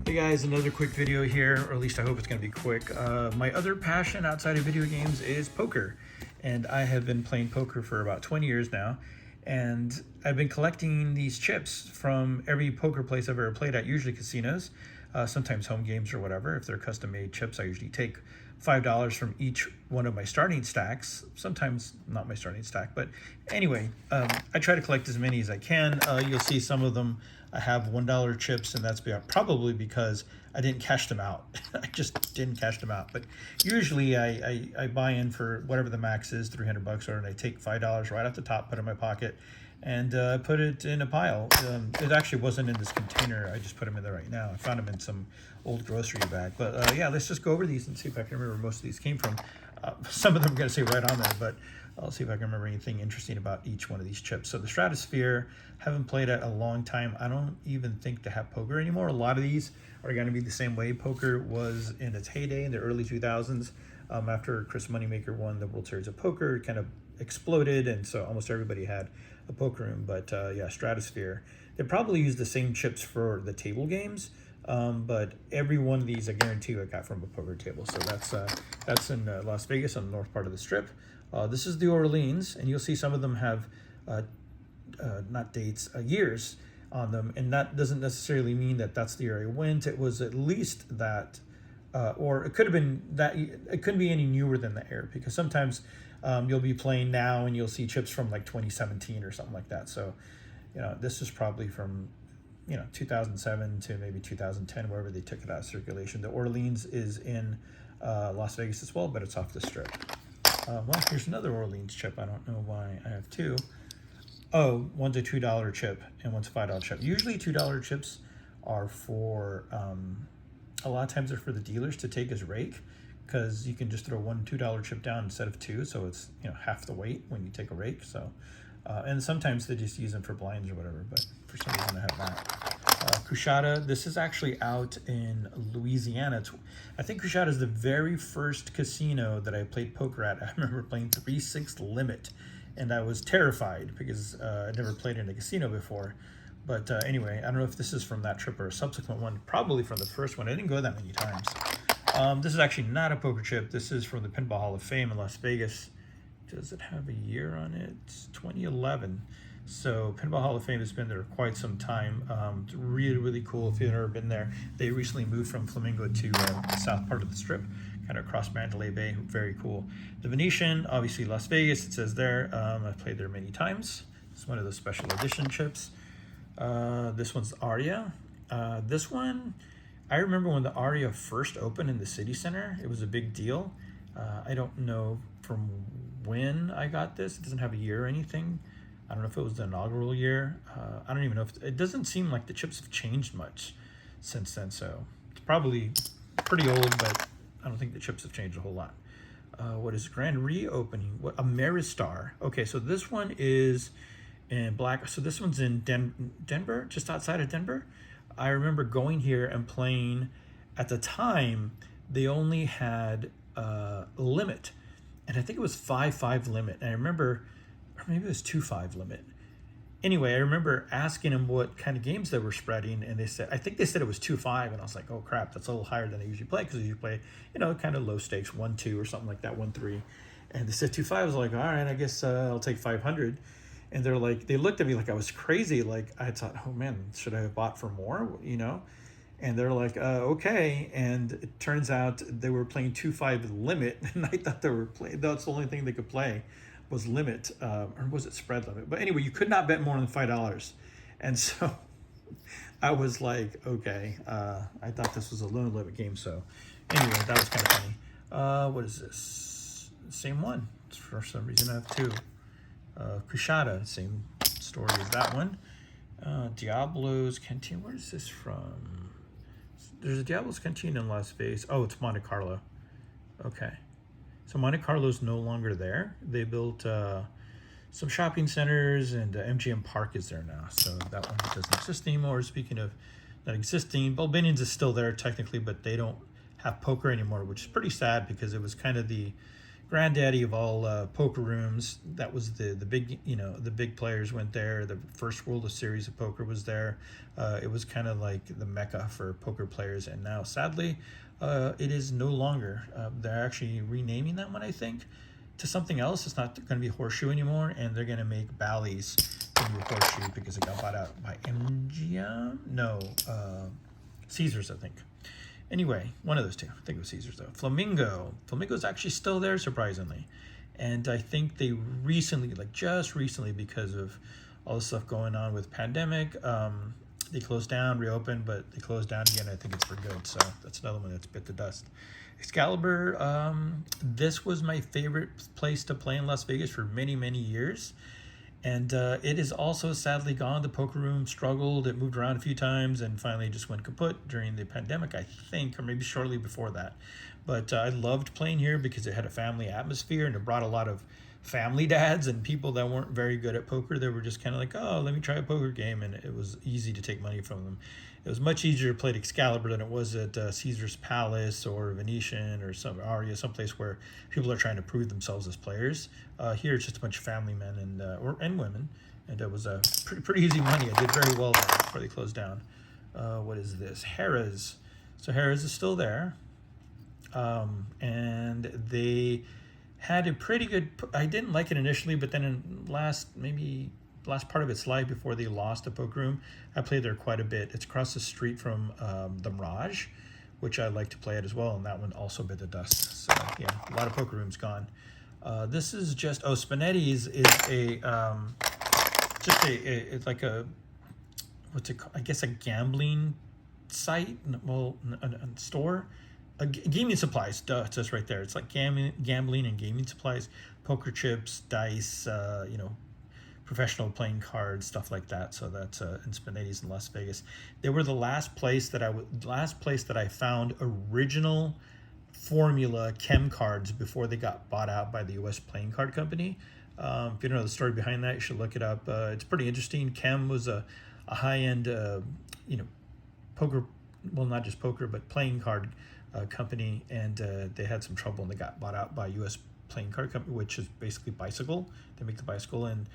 Hey guys, another quick video here, or at least I hope it's going to be quick. My other passion outside of video games is poker, and I have been playing poker for about 20 years now, and I've been collecting these chips from every poker place I've ever played at, usually casinos, sometimes home games or whatever. If they're custom-made chips, I usually take $5 from each one of my starting stacks, sometimes not my starting stack, but anyway, I try to collect as many as I can. You'll see some of them I have $1 chips, and that's probably because I didn't cash them out. I just didn't cash them out. But usually I buy in for whatever the max is, $300 or, and I take $5 right off the top, put it in my pocket, and put it in a pile. It actually wasn't in this container. I just put them in there right now. I found them in some old grocery bag. But yeah, let's just go over these and see if I can remember where most of these came from. Some of them are going to say right on there, but I'll see if I can remember anything interesting about each one of these chips. So the Stratosphere, haven't played it a long time. I don't even think they have poker anymore. A lot of these are going to be the same way poker was in its heyday in the early 2000s. After Chris Moneymaker won the World Series of Poker, it kind of exploded, and so almost everybody had a poker room. But yeah, Stratosphere. They probably use the same chips for the table games, but every one of these I guarantee you I got from a poker table. So that's in Las Vegas on the north part of the strip. This is the Orleans, and you'll see some of them have not dates, years on them, and that doesn't necessarily mean that that's the year I went. It was at least that, or it could have been that. It couldn't be any newer than the year, because sometimes you'll be playing now and you'll see chips from like 2017 or something like that. So, you know, this is probably from 2007 to maybe 2010, wherever they took it out of circulation. The Orleans is in Las Vegas as well, but it's off the strip. Well, here's another Orleans chip. I don't know why I have two. Oh, one's a $2 chip and one's a $5 chip. Usually $2 chips are for, a lot of times they're for the dealers to take as rake, because you can just throw one $2 chip down instead of two, so it's half the weight when you take a rake. So, and sometimes they just use them for blinds or whatever, but for some reason I have that. Cushata, this is actually out in Louisiana. I think Cushata is the very first casino that I played poker at. I remember playing 3-6 limit, and I was terrified because I'd never played in a casino before. But anyway, I don't know if this is from that trip or a subsequent one. Probably from the first one. I didn't go that many times. This is actually not a poker chip. This is from the Pinball Hall of Fame in Las Vegas. Does it have a year on it? It's 2011. So Pinball Hall of Fame has been there quite some time. It's really, really cool if you've never been there. They recently moved from Flamingo to the south part of the strip, kind of across Mandalay Bay. Very cool. The Venetian, obviously Las Vegas, it says there. I've played there many times. It's one of those special edition chips. This one's Aria. This one, I remember when the Aria first opened in the city center. It was a big deal. I don't know from when I got this. It doesn't have a year or anything. I don't know if it was the inaugural year. I don't even know if it doesn't seem like the chips have changed much since then. So it's probably pretty old, but I don't think the chips have changed a whole lot. What is Grand Reopening? What, Ameristar? Okay, so this one is in black. So this one's in Denver, just outside of Denver. I remember going here and playing. At the time, they only had a limit, and I think it was 5-5 limit. And I remember, or maybe it was 2-5 limit. Anyway, I remember asking them what kind of games they were spreading, and I think they said it was 2-5, and I was like, oh crap, that's a little higher than I usually play, because I usually play, kind of low stakes, 1-2 or something like that, 1-3. And they said 2-5. I was like, all right, I guess I'll take 500. And they're like, they looked at me like I was crazy. Like I thought, oh man, should I have bought for more? And they're like, okay. And it turns out they were playing 2-5 limit, and I thought they were playing. That's the only thing they could play was limit, or was it spread limit? But anyway, you could not bet more than $5. And so I was like, okay, I thought this was a low limit game. So anyway, that was kind of funny. What is this? Same one. For some reason I have two. Cushata, same story as that one. Diablo's Canteen. Where is this from? There's a Diablo's Canteen in Las Vegas. Oh, it's Monte Carlo. Okay. So Monte Carlo's no longer there. They built some shopping centers, and MGM Park is there now. So that one doesn't exist anymore. Speaking of not existing, Balbinians is still there technically, but they don't have poker anymore, which is pretty sad, because it was kind of the granddaddy of all poker rooms. That was the big, the big players went there. The first World Series of Poker was there. It was kind of like the mecca for poker players, and now sadly it is no longer. They're actually renaming that one, I think, to something else. It's not going to be Horseshoe anymore, and they're going to make Bally's the new Horseshoe because it got bought out by MGM. No, Caesars, I think. Anyway, one of those two. I think it was Caesars, though. Flamingo's actually still there, surprisingly. And I think they recently, like just recently, because of all the stuff going on with pandemic, they closed down, reopened, but they closed down again. I think it's for good. So that's another one that's bit the dust. Excalibur, this was my favorite place to play in Las Vegas for many, many years. And it is also sadly gone. The poker room struggled. It moved around a few times and finally just went kaput during the pandemic, I think, or maybe shortly before that. But I loved playing here because it had a family atmosphere and it brought a lot of family dads and people that weren't very good at poker. They were just kind of like, oh, let me try a poker game. And it was easy to take money from them. It was much easier to play at Excalibur than it was at Caesar's Palace or Venetian or some Aria, someplace where people are trying to prove themselves as players. Here it's just a bunch of family men and women, and it was a pretty easy money. I did very well there before they closed down. What is this? Harrah's. So Harrah's is still there, and they had a pretty good. I didn't like it initially, but then in last part of its life before they lost the poker room, I played there quite a bit. It's across the street from the Mirage, which I like to play at as well, and that one also bit the dust. So yeah, a lot of poker rooms gone. This is just Spinetti's is it's like a what's it called? I guess a gambling site. Well, a store. Gaming supplies. Duh, it's just right there. It's like gambling and gaming supplies, poker chips, dice. Professional playing cards, stuff like that. So that's in Spinetti's in Las Vegas. They were the last place that I found original formula chem cards before they got bought out by the U.S. playing card company. If you don't know the story behind that, you should look it up. It's pretty interesting. Chem was a high-end, poker, well, not just poker, but playing card company, and they had some trouble and they got bought out by U.S. playing card company, which is basically Bicycle. They make the Bicycle, and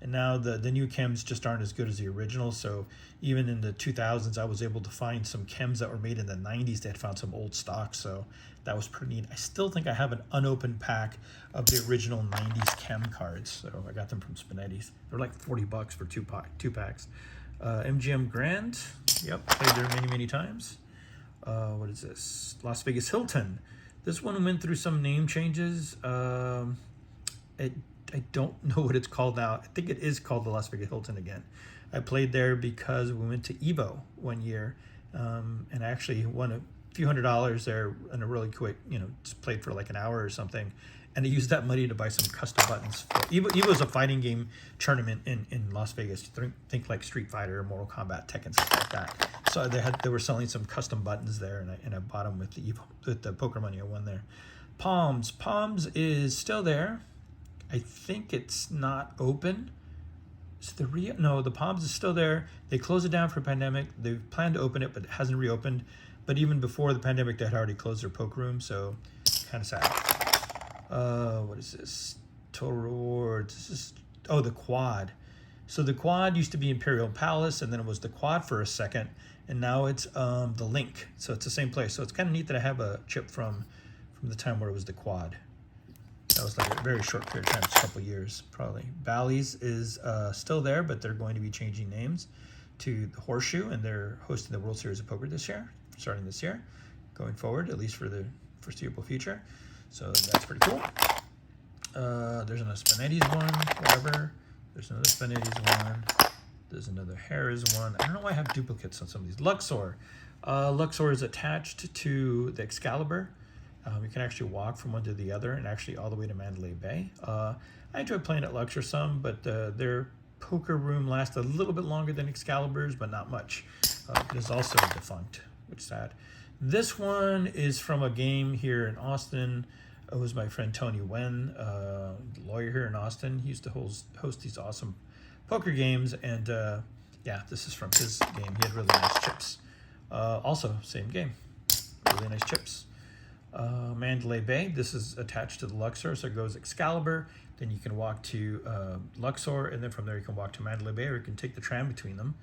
now the new chems just aren't as good as the original. So even in the 2000s, I was able to find some chems that were made in the 90s. They had found some old stock, so that was pretty neat. I still think I have an unopened pack of the original 90s chem cards. So I got them from Spinetti's. They're like $40 for two packs. Mgm Grand, yep, played there many, many times. What is this? Las Vegas Hilton. This one went through some name changes. I don't know what it's called now. I think it is called the Las Vegas Hilton again. I played there because we went to Evo one year, and I actually won a few $100s there in a really quick, just played for like an hour or something. And I used that money to buy some custom buttons. Evo is a fighting game tournament in Las Vegas. Think like Street Fighter, Mortal Kombat, Tekken, stuff like that. So they were selling some custom buttons there, and I bought them with the poker money I won there. Palms is still there. I think it's not open. The Palms is still there. They closed it down for a pandemic. They planned to open it, but it hasn't reopened. But even before the pandemic, they had already closed their poker room, so kind of sad. What is this? Total rewards. This is the Quad. So the Quad used to be Imperial Palace, and then it was the Quad for a second, and now it's the Link. So it's the same place. So it's kind of neat that I have a chip from the time where it was the Quad. That was like a very short period of time, just a couple years, probably. Bally's is still there, but they're going to be changing names to the Horseshoe, and they're hosting the World Series of Poker this year, starting this year, going forward, at least for the foreseeable future. So that's pretty cool. There's another Spinetti's one, whatever. There's another Spinetti's one. There's another Harrah's one. I don't know why I have duplicates on some of these. Luxor. Luxor is attached to the Excalibur. You can actually walk from one to the other and actually all the way to Mandalay Bay. I enjoy playing at Luxor some, but their poker room lasts a little bit longer than Excalibur's, but not much. It is also defunct, which is sad. This one is from a game here in Austin. It was my friend Tony Wen, lawyer here in Austin. He used to host these awesome poker games, and this is from his game. He had really nice chips. Also, same game, really nice chips. Mandalay Bay. This is attached to the Luxor, so it goes Excalibur. Then you can walk to Luxor, and then from there you can walk to Mandalay Bay, or you can take the tram between them.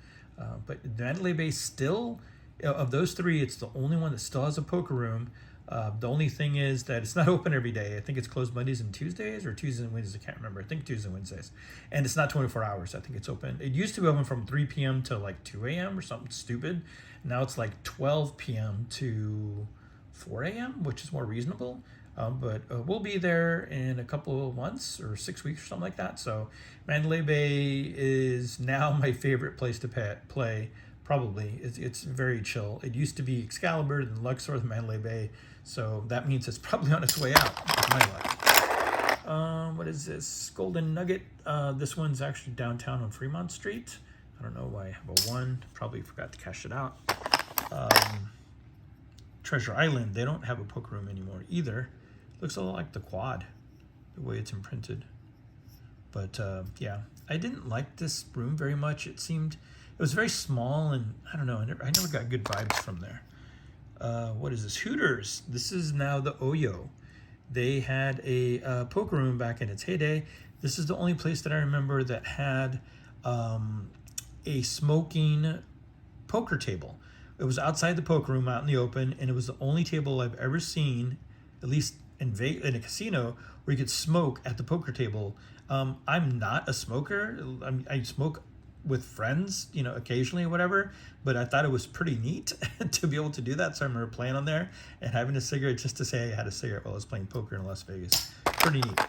But Mandalay Bay still, of those three, it's the only one that still has a poker room. The only thing is that it's not open every day. I think it's closed Mondays and Tuesdays, or Tuesdays and Wednesdays. I can't remember. I think Tuesdays and Wednesdays. And it's not 24 hours. I think it's open. It used to be open from 3 p.m. to like 2 a.m. or something stupid. Now it's like 12 p.m. to 4 a.m., which is more reasonable. But we'll be there in a couple of months or 6 weeks or something like that. So Mandalay Bay is now my favorite place to play. Probably. It's very chill. It used to be Excalibur, then Luxor, then Mandalay Bay. So that means it's probably on its way out, with my luck. What is this? Golden Nugget. This one's actually downtown on Fremont Street. I don't know why I have a 1. Probably forgot to cash it out. Treasure Island. They don't have a poker room anymore either. Looks a lot like the Quad, the way it's imprinted. But yeah, I didn't like this room very much. It was very small, and I don't know. I never got good vibes from there. What is this? Hooters. This is now the Oyo. They had a poker room back in its heyday. This is the only place that I remember that had a smoking poker table. It was outside the poker room, out in the open, and it was the only table I've ever seen, at least in a casino, where you could smoke at the poker table. I'm not a smoker. I smoke with friends, occasionally or whatever, but I thought it was pretty neat to be able to do that. So I remember playing on there and having a cigarette just to say I had a cigarette while I was playing poker in Las Vegas. Pretty neat.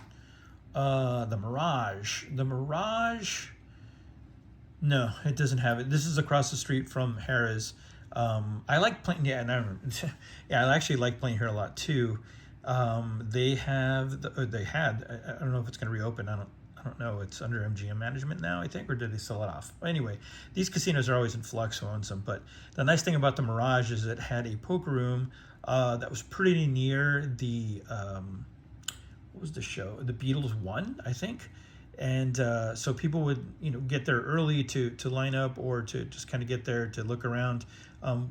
The Mirage. No, it doesn't have it. This is across the street from Harrah's. I like playing, yeah, and I remember, yeah, I actually like playing here a lot too. They had, I don't know if it's going to reopen. I don't know. It's under MGM management now, I think, or did they sell it off? Anyway, these casinos are always in flux, who owns them. But the nice thing about the Mirage is it had a poker room that was pretty near the, what was the show? The Beatles 1, I think. And so people would, get there early to line up, or to just kind of get there to look around,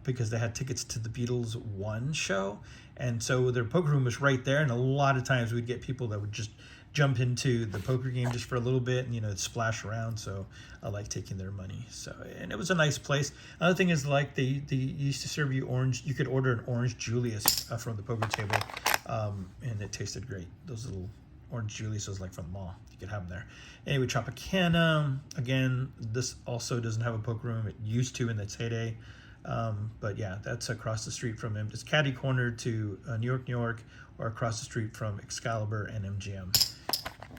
because they had tickets to the Beatles 1 show. And so their poker room was right there. And a lot of times we'd get people that would just jump into the poker game just for a little bit and, splash around. So I like taking their money. So, and it was a nice place. Another thing is, like, they used to serve you orange. You could order an orange Julius from the poker table, and it tasted great. Those little orange Julius, like from the mall. You could have them there. Anyway, Tropicana. Again, this also doesn't have a poker room. It used to in its heyday. But yeah, that's across the street from him. It's catty corner to New York, or across the street from Excalibur and MGM.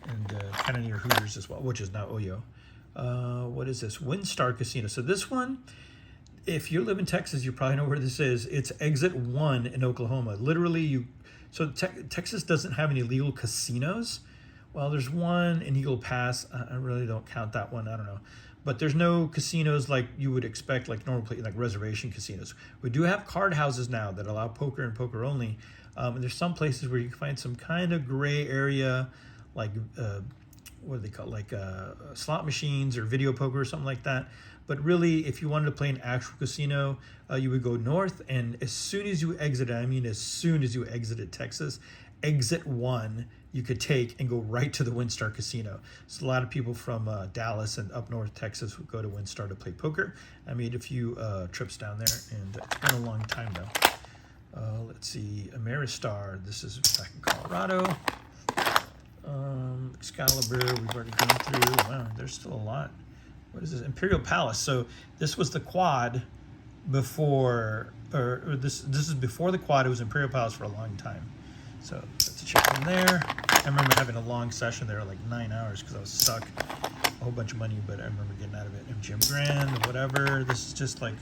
And kind of near Hooters as well, which is now Oyo. What is this? Windstar Casino. So this one, if you live in Texas, you probably know where this is. It's exit 1 in Oklahoma. Literally, Texas doesn't have any legal casinos. Well, there's one in Eagle Pass. I really don't count that one. I don't know. But there's no casinos like you would expect, like normal, like reservation casinos. We do have card houses now that allow poker and poker only. And there's some places where you can find some kind of gray area, like what do they call it? Like slot machines or video poker or something like that. But really, if you wanted to play an actual casino, you would go north, and as soon as you exited, as soon as you exited Texas, exit 1 you could take and go right to the Windstar Casino. So a lot of people from Dallas and up north Texas would go to Windstar to play poker. I made a few trips down there, and it's been a long time though. Let's see, Ameristar. This is back in Colorado. Excalibur, we've already gone through. Wow, there's still a lot. What is this? Imperial Palace. So this was the Quad before, or this is before the Quad. It was Imperial Palace for a long time. So that's a check in there. I remember having a long session there, like 9 hours, because I was stuck. A whole bunch of money, but I remember getting out of it. Mgm Grand, or whatever. This is just like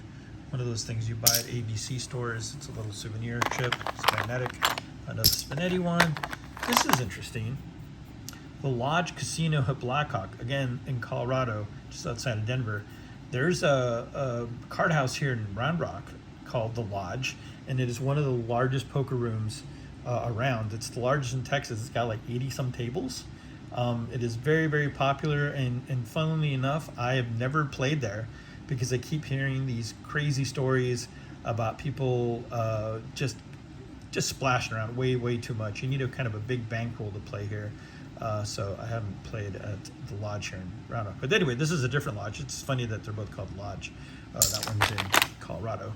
one of those things you buy at ABC stores. It's a little souvenir chip. It's magnetic. Another Spinetti one. This is interesting. The Lodge Casino at Blackhawk, again in Colorado, just outside of Denver. There's a card house here in Round Rock called The Lodge, and it is one of the largest poker rooms around. It's the largest in Texas. It's got like 80-some tables. It is very, very popular, and funnily enough, I have never played there because I keep hearing these crazy stories about people just just splashing around way too much. You need a kind of a big bankroll to play here. So I haven't played at the lodge here in Roanoke. But anyway, this is a different lodge. It's funny that they're both called lodge. That one's in Colorado.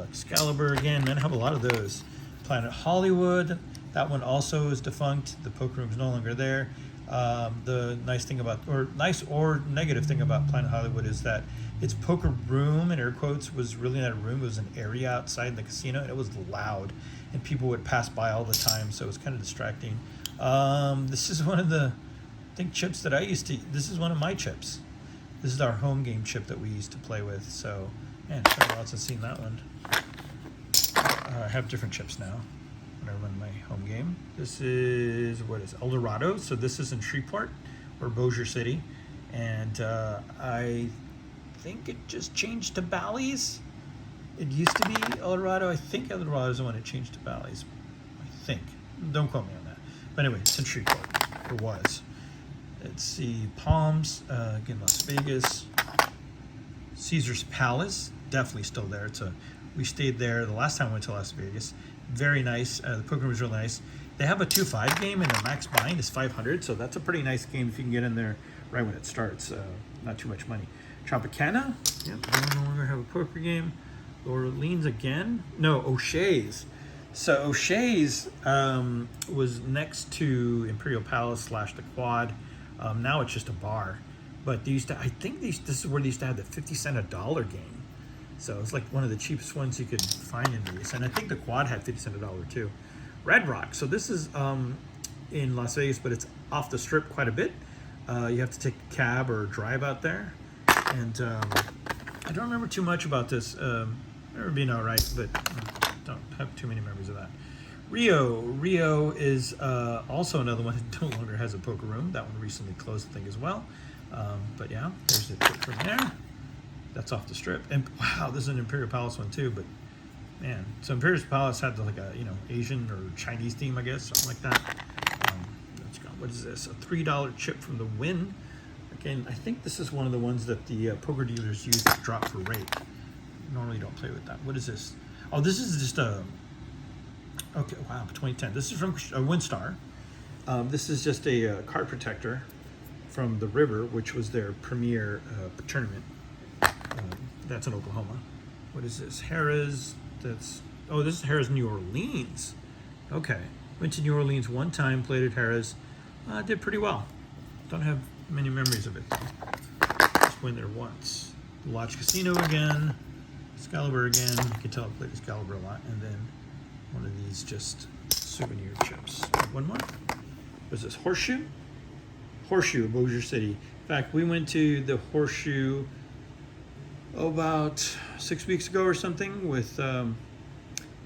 Excalibur again, man, I have a lot of those. Planet Hollywood, that one also is defunct. The poker room's no longer there. The nice thing about, or nice or negative thing about Planet Hollywood is that its poker room, in air quotes, was really not a room. It was an area outside the casino, and it was loud, and people would pass by all the time, so it was kind of distracting. This is one of the, I think, chips that I used to, this is one of my chips. This is our home game chip that we used to play with, so, man, it's been a while since I've seen that one. I have different chips now when I run my home game. This is, what is it, El Dorado. So this is in Shreveport or Bossier City. And I think it just changed to Bally's. It used to be El Dorado. I think El Dorado is the one that changed to Bally's. I think. Don't quote me on that. But anyway, it's in Shreveport. It was. Let's see. Palms. Again, Las Vegas. Caesar's Palace. Definitely still there. We stayed there the last time I went to Las Vegas. Very nice. The poker room was really nice. They have a 2-5 game, and the max bind is 500, so that's a pretty nice game if you can get in there right when it starts. Not too much money. Tropicana. Yep, they no longer have a poker game. Orleans again. No, O'Shea's. So O'Shea's was next to Imperial Palace / the Quad. Now it's just a bar. But they used to, I think this is where they used to have the 50 cent a dollar game. So it's like one of the cheapest ones you could find in these. And I think the Quad had 50 cent a dollar too. Red Rock. So this is in Las Vegas, but it's off the strip quite a bit. You have to take a cab or drive out there. And I don't remember too much about this. I remember being all right, but don't have too many memories of that. Rio. Rio is also another one that no longer has a poker room. That one recently closed, I think, as well. But yeah, there's the tip from there. That's off the strip. And wow, this is an Imperial Palace one too, but man, so Imperial Palace had like a, Asian or Chinese theme, I guess, something like that. What is this? A $3 chip from the Win. Again, I think this is one of the ones that the poker dealers use to drop for rate. Normally don't play with that. What is this? Oh, this is just a, okay, wow, 2010. This is from Windstar. This is just a card protector from the River, which was their premier tournament. That's in Oklahoma. What is this? Harrah's. This is Harrah's New Orleans. Okay. Went to New Orleans one time, played at Harrah's. Did pretty well. Don't have many memories of it. Just went there once. The Lodge Casino again. Excalibur again. You can tell I played Excalibur a lot. And then one of these just souvenir chips. One more. Was this Horseshoe? Horseshoe, Bossier City. In fact, we went to the Horseshoe about 6 weeks ago or something with my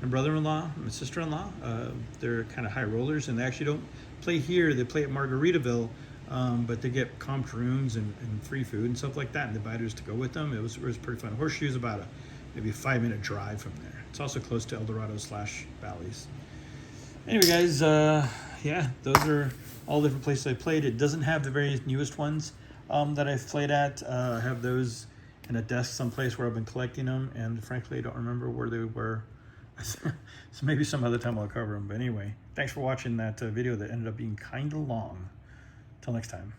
brother-in-law, my sister-in-law. They're kind of high rollers, and they actually don't play here. They play at Margaritaville, but they get comped rooms and free food and stuff like that, and they invite us to go with them. It was pretty fun. Horseshoe's about maybe a 5-minute drive from there. It's also close to El Dorado / Bally's. Anyway, guys, yeah, those are all different places I played. It doesn't have the very newest ones that I've played at. I have those in a desk someplace where I've been collecting them, and frankly, I don't remember where they were. So maybe some other time I'll cover them. But anyway, thanks for watching that video that ended up being kind of long. Till next time.